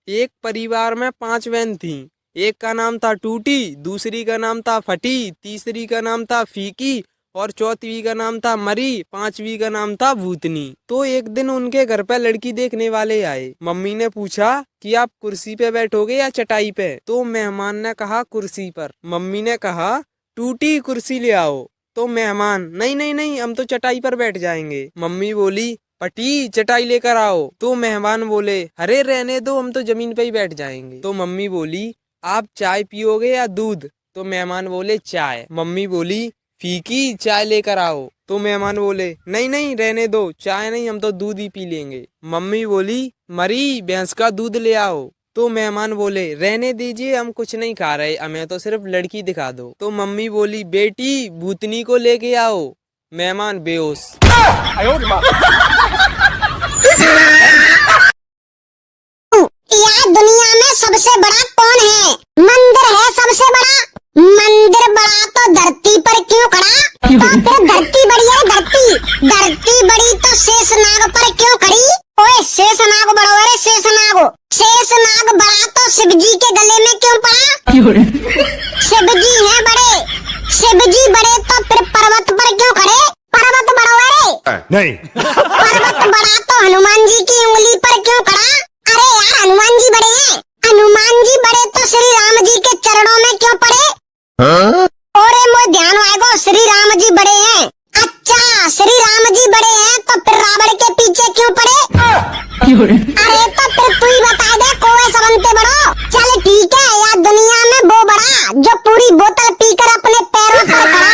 एक परिवार में 5 बहन थी। एक का नाम था टूटी, दूसरी का नाम था फटी, तीसरी का नाम था फीकी और चौथी का नाम था मरी, 5वीं का नाम था भूतनी। तो एक दिन उनके घर पे लड़की देखने वाले आए। मम्मी ने पूछा कि आप कुर्सी पे बैठोगे या चटाई पे? तो मेहमान ने कहा कुर्सी पर। मम्मी ने कहा टूटी कुर्सी ले आओ। तो मेहमान नहीं नहीं नहीं, हम तो चटाई पर बैठ जाएंगे। मम्मी बोली पटी चटाई लेकर आओ। तो मेहमान बोले अरे रहने दो, हम तो जमीन पे ही बैठ जाएंगे। तो मम्मी बोली आप चाय पियोगे या दूध? तो मेहमान बोले चाय। मम्मी बोली फीकी चाय लेकर आओ। तो मेहमान बोले नहीं नहीं रहने दो, चाय नहीं, हम तो दूध ही पी लेंगे। मम्मी बोली मरी भैंस का दूध ले आओ। तो मेहमान बोले रहने दीजिए, हम कुछ नहीं खा रहे, हमें तो सिर्फ लड़की दिखा दो। तो मम्मी बोली बेटी भूतनी को लेके आओ। मेहमान बेहोश। यार दुनिया में सबसे बड़ा कौन है? मंदिर है सबसे बड़ा। मंदिर बड़ा तो धरती पर क्यों खड़ा? तो फिर धरती बड़ी है धरती। धरती बड़ी तो शेषनाग पर क्यों खड़ी? ओए शेषनाग बड़ो, अरे शेषनाग। शेषनाग बड़ा तो शिव जी के गले में क्यों पड़ा? शिव जी है बड़े। शिव जी बड़े तो फिर पर्वत पर क्यों खड़े? पर्वत बड़ो, अरे नहीं। पर्वत बड़ा तो हनुमान जी की उंगली पर क्यों खड़ा? अरे यार हनुमान जी बड़े हैं। हनुमान जी बड़े तो श्री राम जी के चरणों में क्यों पड़े? और मोए ध्यान आएगा, श्री राम जी बड़े हैं। अच्छा श्री राम जी बड़े हैं तो फिर रावण के पीछे क्यों पड़े? अरे तो फिर तू ही बता दे, कोई सबंते बड़ो। चल ठीक है, यार दुनिया में वो बड़ा जो पूरी बोतल पीकर अपने पैरों पर खड़ा।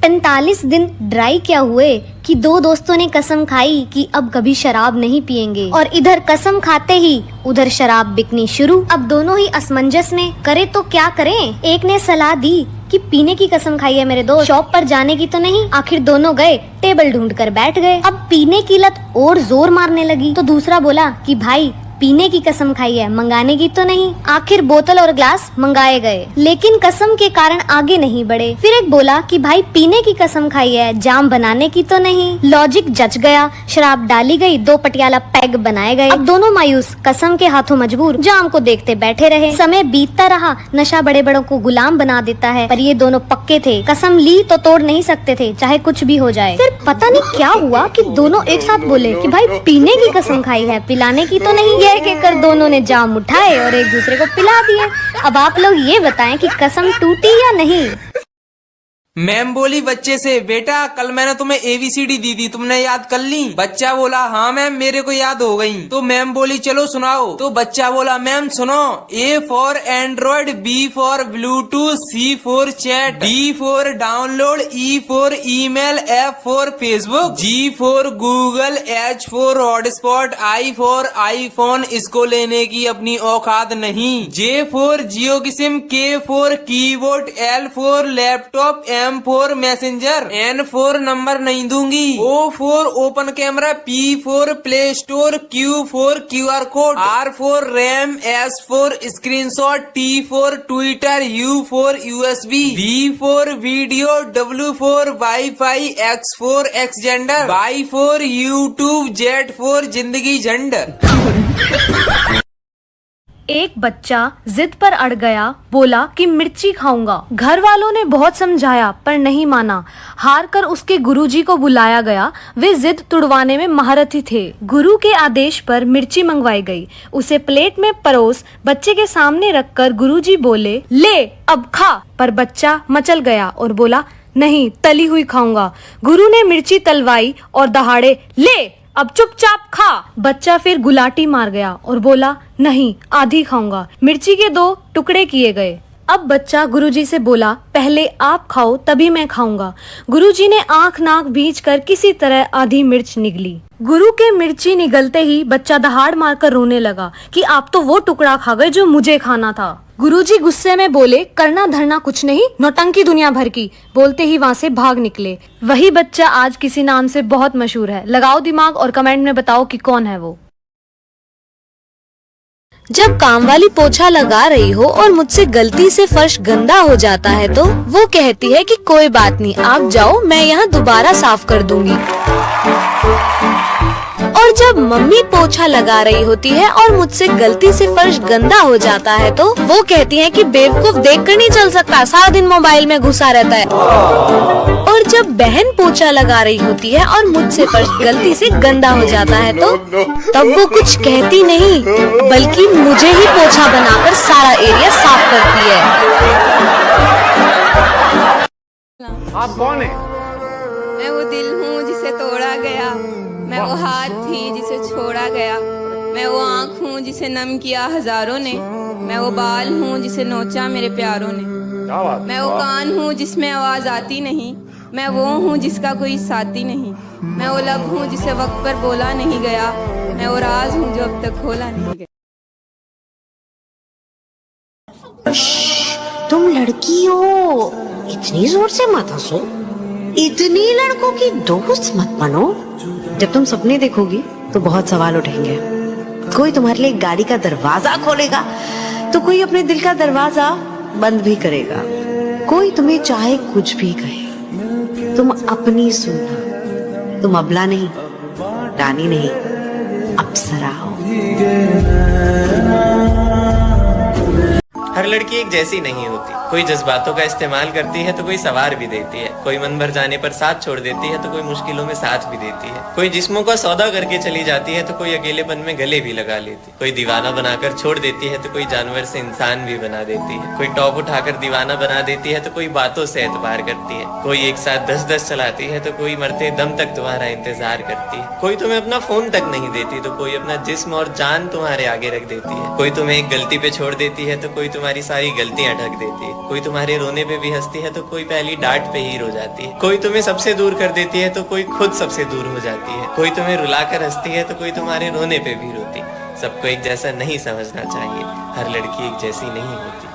45 दिन ड्राई क्या हुए कि दो दोस्तों ने कसम खाई कि अब कभी शराब नहीं पिएंगे, और इधर कसम खाते ही उधर शराब बिकनी शुरू। अब दोनों ही असमंजस में, करे तो क्या करें। एक ने सलाह दी कि पीने की कसम खाई है मेरे दोस्त, शॉप पर जाने की तो नहीं। आखिर दोनों गए, टेबल ढूंढ कर बैठ गए। अब पीने की लत और जोर मारने लगी तो दूसरा बोला कि भाई पीने की कसम खाई है, मंगाने की तो नहीं। आखिर बोतल और ग्लास मंगाए गए, लेकिन कसम के कारण आगे नहीं बढ़े। फिर एक बोला कि भाई पीने की कसम खाई है, जाम बनाने की तो नहीं। लॉजिक जच गया, शराब डाली गई, 2 पटियाला पैग बनाए गए। अब दोनों मायूस, कसम के हाथों मजबूर, जाम को देखते बैठे रहे। समय बीतता रहा, नशा बड़े बड़ों को गुलाम बना देता है, पर ये दोनों पक्के थे, कसम ली तो तोड़ नहीं सकते थे, चाहे कुछ भी हो जाए। फिर पता नहीं क्या हुआ कि दोनों एक साथ बोले कि भाई पीने की कसम खाई है, पिलाने की तो नहीं। कहकर दोनों ने जाम उठाए और एक दूसरे को पिला दिए। अब आप लोग ये बताएं कि कसम टूटी या नहीं। मैम बोली बच्चे से बेटा कल मैंने तुम्हें ABCD दी थी, तुमने याद कर ली? बच्चा बोला हाँ मैम मेरे को याद हो गई। तो मैम बोली चलो सुनाओ। तो बच्चा बोला मैम सुनो, A for Android, B for Bluetooth, C for chat, D for download, E for email, F for Facebook, G for Google, H for hotspot, I for iPhone, इसको लेने की अपनी औकात नहीं, J फॉर जियो की SIM, K for keyboard, L for laptop, M for messenger, N for number नहीं दूंगी, O for open camera, P for Play Store, Q for QR code, R for RAM, S for screenshot, T for Twitter, U for USB, V for video, W for wifi, X for Xender, Y for YouTube, Z for जिंदगी झंड। एक बच्चा जिद पर अड़ गया, बोला कि मिर्ची खाऊंगा। घर वालों ने बहुत समझाया पर नहीं माना। हार कर उसके गुरुजी को बुलाया गया, वे जिद तुड़वाने में महारथी थे। गुरु के आदेश पर मिर्ची मंगवाई गई, उसे प्लेट में परोस बच्चे के सामने रखकर गुरुजी बोले ले अब खा। पर बच्चा मचल गया और बोला नहीं तली हुई खाऊंगा। गुरु ने मिर्ची तलवाई और दहाड़े ले अब चुपचाप खा। बच्चा फिर गुलाटी मार गया और बोला नहीं आधी खाऊंगा। मिर्ची के 2 टुकड़े किए गए। अब बच्चा गुरुजी से बोला पहले आप खाओ तभी मैं खाऊंगा। गुरुजी ने आंख नाक बींच कर किसी तरह आधी मिर्च निगली। गुरु के मिर्ची निगलते ही बच्चा दहाड़ मारकर रोने लगा कि आप तो वो टुकड़ा खा गए जो मुझे खाना था। गुरुजी गुस्से में बोले करना धरना कुछ नहीं, नौटंकी दुनिया भर की। बोलते ही वहाँ से भाग निकले। वही बच्चा आज किसी नाम से बहुत मशहूर है। लगाओ दिमाग और कमेंट में बताओ कि कौन है वो। जब काम वाली पोछा लगा रही हो और मुझसे गलती से फर्श गंदा हो जाता है तो वो कहती है कि कोई बात नहीं, आप जाओ मैं यहाँ दोबारा साफ कर दूंगी। जब मम्मी पोछा लगा रही होती है और मुझसे गलती से फर्श गंदा हो जाता है तो वो कहती है कि बेवकूफ देखकर नहीं चल सकता, सारा दिन मोबाइल में घुसा रहता है। और जब बहन पोछा लगा रही होती है और मुझसे फर्श गलती से गंदा हो जाता है तो तब वो कुछ कहती नहीं बल्कि मुझे ही पोछा बनाकर सारा एरिया साफ करती है। आप कौन है? मैं वो दिल हूँ जिसे तोड़ा गया, मैं वो हाथ थी जिसे छोड़ा गया, मैं वो आँख हूँ जिसे नम किया हजारों ने, मैं वो बाल हूँ जिसे नोचा मेरे प्यारों ने, मैं वो कान हूँ जिसमें आवाज आती नहीं, मैं वो हूँ जिसका कोई साथी नहीं, मैं वो लब हूँ जिसे वक्त पर बोला नहीं गया, मैं वो राज हूँ जो अब तक खोला नहीं गया। तुम लड़की हो, इतनी जोर से मत हंसो, इतनी लड़कों की दोस्त मत बनो। जब तुम सपने देखोगी तो बहुत सवाल उठेंगे। कोई तुम्हारे लिए गाड़ी का दरवाजा खोलेगा तो कोई अपने दिल का दरवाजा बंद भी करेगा। कोई तुम्हें चाहे कुछ भी कहे, तुम अपनी सुनना। तुम अबला नहीं, रानी नहीं, अप्सरा हो। हर लड़की एक जैसी नहीं होती, कोई जज्बातों का इस्तेमाल करती है तो कोई सवार भी देती है, कोई मन भर जाने पर साथ छोड़ देती है तो कोई मुश्किलों में साथ भी देती है, कोई जिस्मों का सौदा करके चली जाती है तो कोई अकेलेपन में गले भी लगा लेती, कोई दीवाना बनाकर छोड़ देती है तो कोई जानवर से इंसान भी बना देती है, कोई टॉप उठाकर दीवाना बना देती है तो कोई बातों से एतबार करती है, कोई एक साथ 10-10 चलाती है तो कोई मरते दम तक तुम्हारा इंतजार करती है, कोई तुम्हें अपना फोन तक नहीं देती तो कोई अपना जिस्म और जान तुम्हारे आगे रख देती है, कोई तुम्हें एक गलती पे छोड़ देती है तो कोई तुम्हारी सारी गलतियां ढक देती है, कोई तुम्हारे रोने पे भी हंसती है तो कोई पहली डांट पे ही रो जाती है, कोई तुम्हें सबसे दूर कर देती है तो कोई खुद सबसे दूर हो जाती है, कोई तुम्हें रुलाकर हंसती है तो कोई तुम्हारे रोने पे भी रोती। सबको एक जैसा नहीं समझना चाहिए, हर लड़की एक जैसी नहीं होती।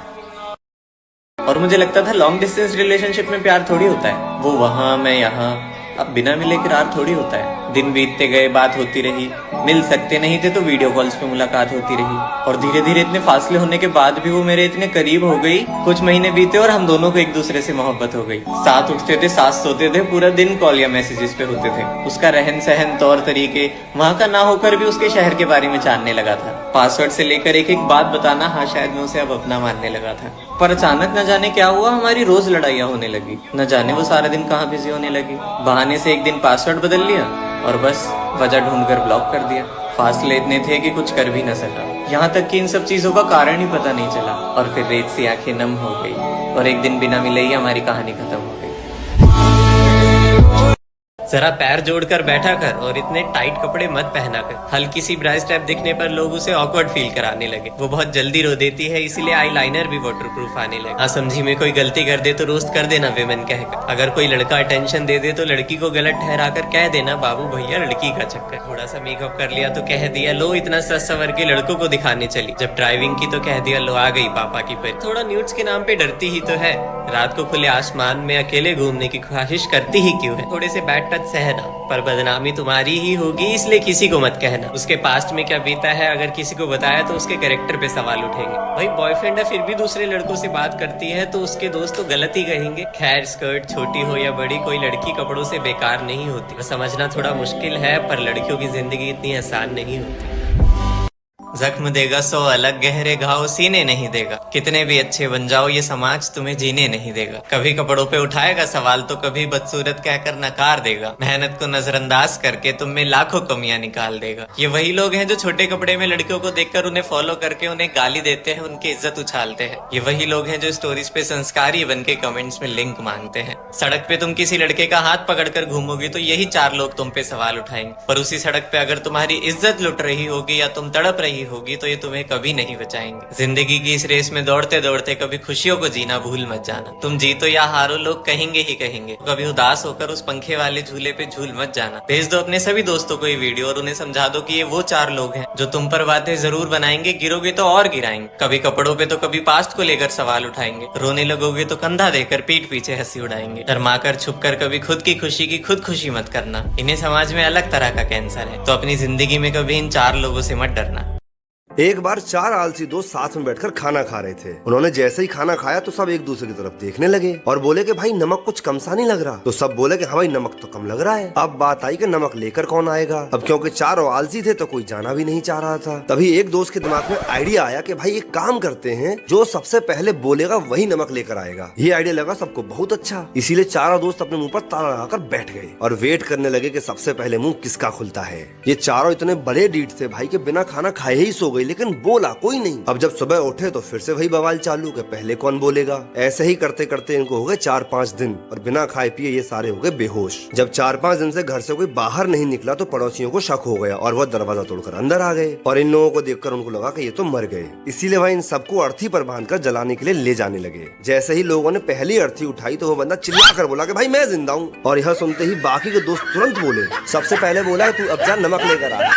और मुझे लगता था लॉन्ग डिस्टेंस रिलेशनशिप में प्यार थोड़ी होता है, वो वहाँ मैं यहाँ, अब बिना मिले करार थोड़ी होता है। दिन बीतते गए, बात होती रही, मिल सकते नहीं थे तो वीडियो कॉल्स पे मुलाकात होती रही, और धीरे धीरे इतने फासले होने के बाद भी वो मेरे इतने करीब हो गई। कुछ महीने बीते और हम दोनों को एक दूसरे से मोहब्बत हो गई। साथ उठते थे, साथ सोते थे, पूरा दिन कॉल या मैसेजेस पे होते थे। उसका रहन सहन, तौर तरीके, वहाँ का ना होकर भी उसके शहर के बारे में जानने लगा था। पासवर्ड से लेकर एक एक बात बताना, हाँ शायद मैं उसे अब अपना मानने लगा था। पर अचानक न जाने क्या हुआ, हमारी रोज लड़ाइयाँ होने लगी। न जाने वो सारा दिन कहाँ बिजी होने लगी। बहाने से एक दिन पासवर्ड बदल लिया और बस वजह ढूंढकर ब्लॉक कर दिया। फासले इतने थे कि कुछ कर भी न सका, यहाँ तक कि इन सब चीजों का कारण ही पता नहीं चला। और फिर रेत सी आंखें नम हो गई और एक दिन बिना मिले ही हमारी कहानी खत्म हो गई। जरा पैर जोड़कर बैठा कर और इतने टाइट कपड़े मत पहना कर। हल्की सी ब्रा स्टेप दिखने पर लोग उसे ऑकवर्ड फील कराने लगे। वो बहुत जल्दी रो देती है, इसीलिए आईलाइनर भी वाटरप्रूफ आने लगे। असमझी में कोई गलती कर दे तो रोस्ट कर देना विमेन कहकर। अगर कोई लड़का अटेंशन दे दे तो लड़की को गलत ठहरा कर कह देना बाबू भैया लड़की का चक्कर। थोड़ा सा मेकअप कर लिया तो कह दिया लो इतना सच सवर के लड़कों को दिखाने चली। जब ड्राइविंग की तो कह दिया लो आ गई पापा की परी। थोड़ा न्यूड्स के नाम पे डरती ही तो है, रात को खुले आसमान में अकेले घूमने की ख्वाहिश करती ही क्यों है। थोड़े से बैड टच सहना, पर बदनामी तुम्हारी ही होगी, इसलिए किसी को मत कहना। उसके पास्ट में क्या बीता है अगर किसी को बताया तो उसके कैरेक्टर पे सवाल उठेंगे। भाई बॉयफ्रेंड है फिर भी दूसरे लड़कों से बात करती है तो उसके दोस्त तो गलत ही कहेंगे। खैर स्कर्ट छोटी हो या बड़ी, कोई लड़की कपड़ों से बेकार नहीं होती। समझना थोड़ा मुश्किल है पर लड़कियों की जिंदगी इतनी आसान नहीं होती। जख्म देगा 100 अलग गहरे घाव सीने नहीं देगा। कितने भी अच्छे बन जाओ ये समाज तुम्हें जीने नहीं देगा। कभी कपड़ों पे उठाएगा सवाल तो कभी बदसूरत कहकर नकार देगा। मेहनत को नजरअंदाज करके तुम में लाखों कमियां निकाल देगा। ये वही लोग हैं जो छोटे कपड़े में लड़कियों को देखकर उन्हें फॉलो करके उन्हें गाली देते हैं, उनकी इज्जत उछालते हैं। ये वही लोग हैं जो स्टोरीज पे संस्कारी बन के कमेंट्स में लिंक मांगते हैं। सड़क पे तुम किसी लड़के का हाथ पकड़कर घूमोगी तो यही 4 लोग तुम पे सवाल उठाएंगे, पर उसी सड़क पे अगर तुम्हारी इज्जत लुट रही होगी या तुम तड़प रही होगी तो ये तुम्हें कभी नहीं बचाएंगे। जिंदगी की इस रेस में दौड़ते दौड़ते कभी खुशियों को जीना भूल मत जाना। तुम जीतो या हारो लोग कहेंगे ही कहेंगे। कभी उदास होकर उस पंखे वाले झूले पे झूल मत जाना। भेज दो अपने सभी दोस्तों को ये वीडियो और उन्हें समझा दो कि ये वो 4 लोग हैं जो तुम पर बातें जरूर बनाएंगे, गिरोगे तो और गिराएंगे। कभी कपड़ों पे तो कभी पास्ट को लेकर सवाल उठाएंगे। रोने लगोगे तो कंधा देकर पीठ पीछे हंसी उड़ाएंगे। शर्माकर छुपकर कभी खुद की खुशी मत करना। इन्हें समाज में अलग तरह का कैंसर है, तो अपनी जिंदगी में कभी इन 4 लोगों से मत डरना। एक बार 4 आलसी दोस्त साथ में बैठकर खाना खा रहे थे। उन्होंने जैसे ही खाना खाया तो सब एक दूसरे की तरफ देखने लगे और बोले कि भाई नमक कुछ कम सा नहीं लग रहा। तो सब बोले कि हाँ भाई नमक तो कम लग रहा है। अब बात आई कि नमक लेकर कौन आएगा। अब क्योंकि चारों आलसी थे तो कोई जाना भी नहीं चाह रहा था। तभी एक दोस्त के दिमाग में आइडिया आया कि भाई एक काम करते हैं, जो सबसे पहले बोलेगा वही नमक लेकर आएगा। ये आइडिया लगा सबको बहुत अच्छा, इसीलिए चारों दोस्त अपने मुंह पर ताला लगाकर बैठ गए और वेट करने लगे कि सबसे पहले मुंह किसका खुलता है। ये चारों इतने बड़े डीठ थे भाई के बिना खाना खाए ही सो गए, लेकिन बोला कोई नहीं। अब जब सुबह उठे तो फिर से वही बवाल चालू कि पहले कौन बोलेगा। ऐसे ही करते करते इनको हो गए 4-5 दिन और बिना खाए पिए ये सारे हो गए बेहोश। जब 4-5 दिन से घर से कोई बाहर नहीं निकला तो पड़ोसियों को शक हो गया और वह दरवाजा तोड़कर अंदर आ गए और इन लोगों को देखकर उनको लगा कि ये तो मर गए। इसीलिए वह इन सबको अर्थी पर बांधकर जलाने के लिए ले जाने लगे। जैसे ही लोगों ने पहली अर्थी उठाई तो वो बंदा चिल्लाकर बोला कि भाई मैं जिंदा हूँ। और यह सुनते ही बाकी के दोस्त तुरंत बोले, सबसे पहले बोला तू अब जा नमक लेकर आ।